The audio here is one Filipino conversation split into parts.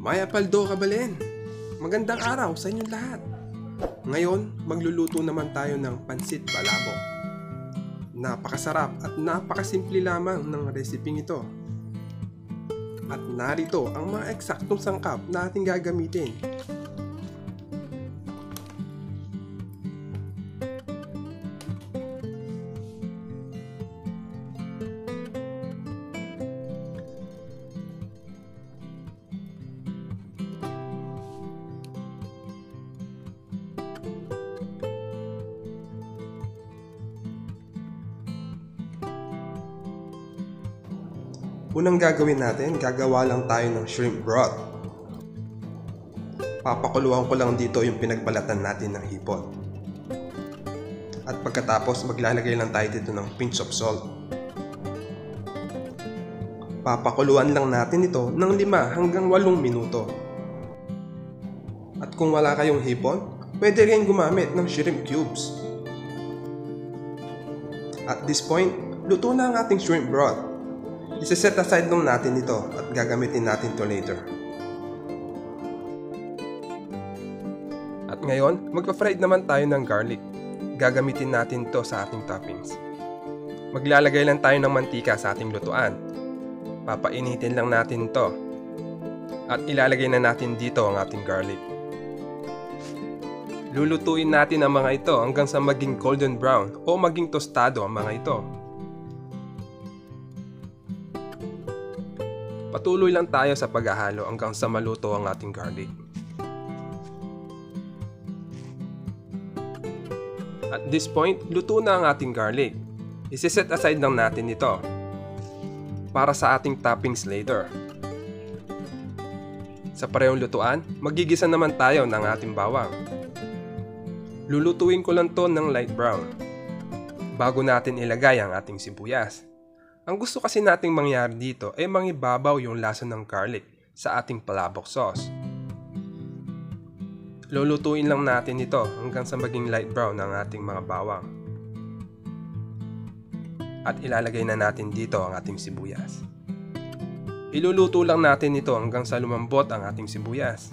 Maya Paldo Kabalen, magandang araw sa inyong lahat. Ngayon, magluluto naman tayo ng pansit balabok. Napakasarap at napakasimple lamang ng reseping ito. At narito ang mga eksaktong sangkap na ating gagamitin. Unang gagawin natin, gagawa lang tayo ng shrimp broth. Papakuluan ko lang dito yung pinagbalatan natin ng hipon. At pagkatapos, maglalagay lang tayo dito ng pinch of salt. Papakuluan lang natin ito ng 5 hanggang 8 minuto. At kung wala kayong hipon, pwede rin gumamit ng shrimp cubes. At this point, luto na ang ating shrimp broth. Isa-set aside lang natin ito at gagamitin natin ito later. At ngayon, magpa-fried naman tayo ng garlic. Gagamitin natin ito sa ating toppings. Maglalagay lang tayo ng mantika sa ating lutuan. Papainitin lang natin ito. At ilalagay na natin dito ang ating garlic. Lulutuin natin ang mga ito hanggang sa maging golden brown o maging tostado ang mga ito. Patuloy lang tayo sa paghahalo hanggang sa maluto ang ating garlic. At this point, luto na ang ating garlic. Isi-set aside lang natin ito para sa ating toppings later. Sa parehong lutuan, magigisa naman tayo ng ating bawang. Lulutuin ko lang to ng light brown bago natin ilagay ang ating sibuyas. Ang gusto kasi nating mangyari dito ay mangibabaw yung lasa ng garlic sa ating palabok sauce. Lulutuin lang natin ito hanggang sa maging light brown ang ating mga bawang. At ilalagay na natin dito ang ating sibuyas. Iluluto lang natin ito hanggang sa lumambot ang ating sibuyas.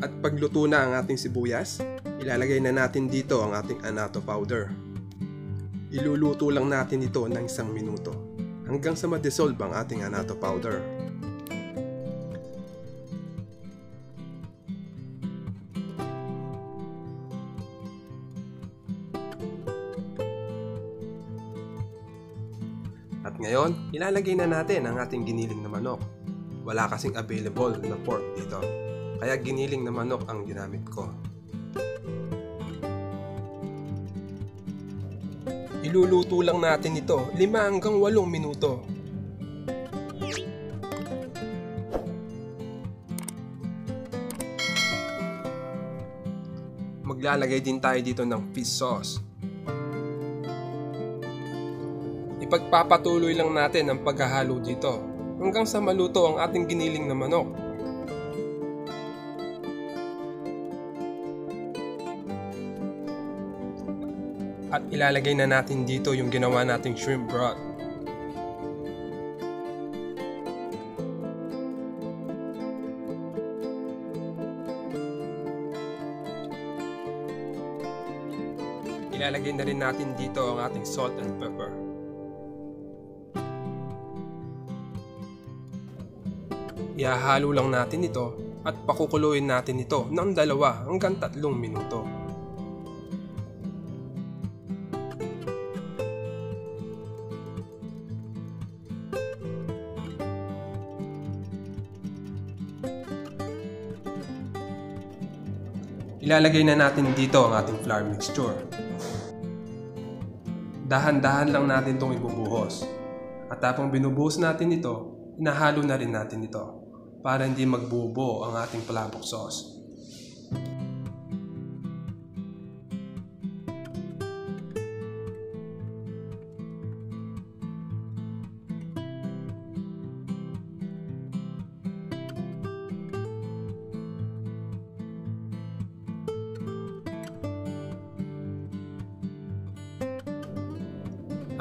At pagluto na ang ating sibuyas, ilalagay na natin dito ang ating annatto powder. Iluluto lang natin ito ng 1 minuto hanggang sa ma-dissolve ang ating annatto powder. At ngayon, ilalagay na natin ang ating giniling na manok. Wala kasing available na pork dito, kaya giniling na manok ang ginamit ko. Iluluto lang natin ito 5 hanggang 8 minuto. Maglalagay din tayo dito ng fish sauce. Ipagpapatuloy lang natin ang paghahalo dito hanggang sa maluto ang ating giniling na manok. At ilalagay na natin dito yung ginawa nating shrimp broth. Ilalagay na rin natin dito ang ating salt and pepper. Ihahalo lang natin ito at pakukuluin natin ito ng 2 hanggang 3 minuto. Ilalagay na natin dito ang ating flour mixture. Dahan-dahan lang natin itong ibubuhos. At habang binubuhos natin ito, inahalo na rin natin ito para hindi magbubo ang ating palabok sauce.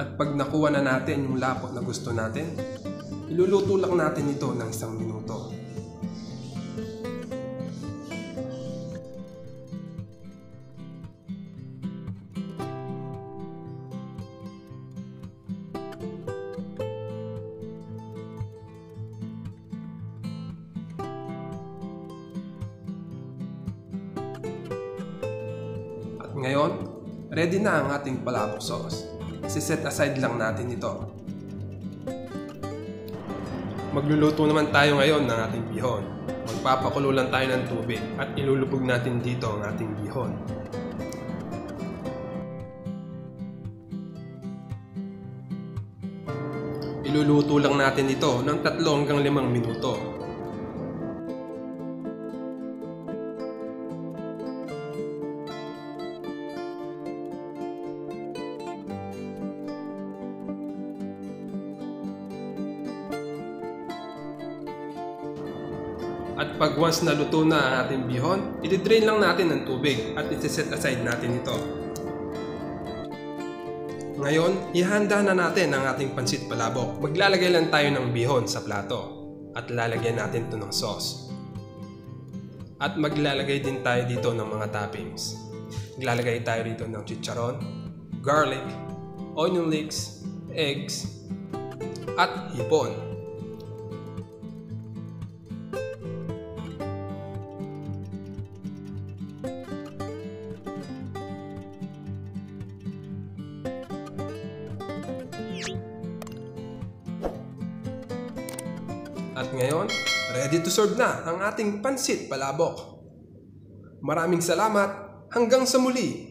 At pag nakuha na natin yung lapot na gusto natin, Iluluto lang natin ito ng 1 minuto. At ngayon, ready na ang ating palabok sauce. Siset aside lang natin ito. Magluluto naman tayo ngayon ng ating bihon. Magpapakulo lang tayo ng tubig at ilulubog natin dito ang ating bihon. Iluluto lang natin ito ng 3 hanggang 5 minuto. At pag once na luto na ang ating bihon, i-drain lang natin ng tubig at i-set aside natin ito. Ngayon, ihanda na natin ang ating pansit palabok. Maglalagay lang tayo ng bihon sa plato at lalagyan natin ito ng sauce. At maglalagay din tayo dito ng mga toppings. Maglalagay tayo dito ng chicharon, garlic, onion leeks, eggs, at hipon. At ngayon, ready to serve na ang ating pansit palabok. Maraming salamat, hanggang sa muli!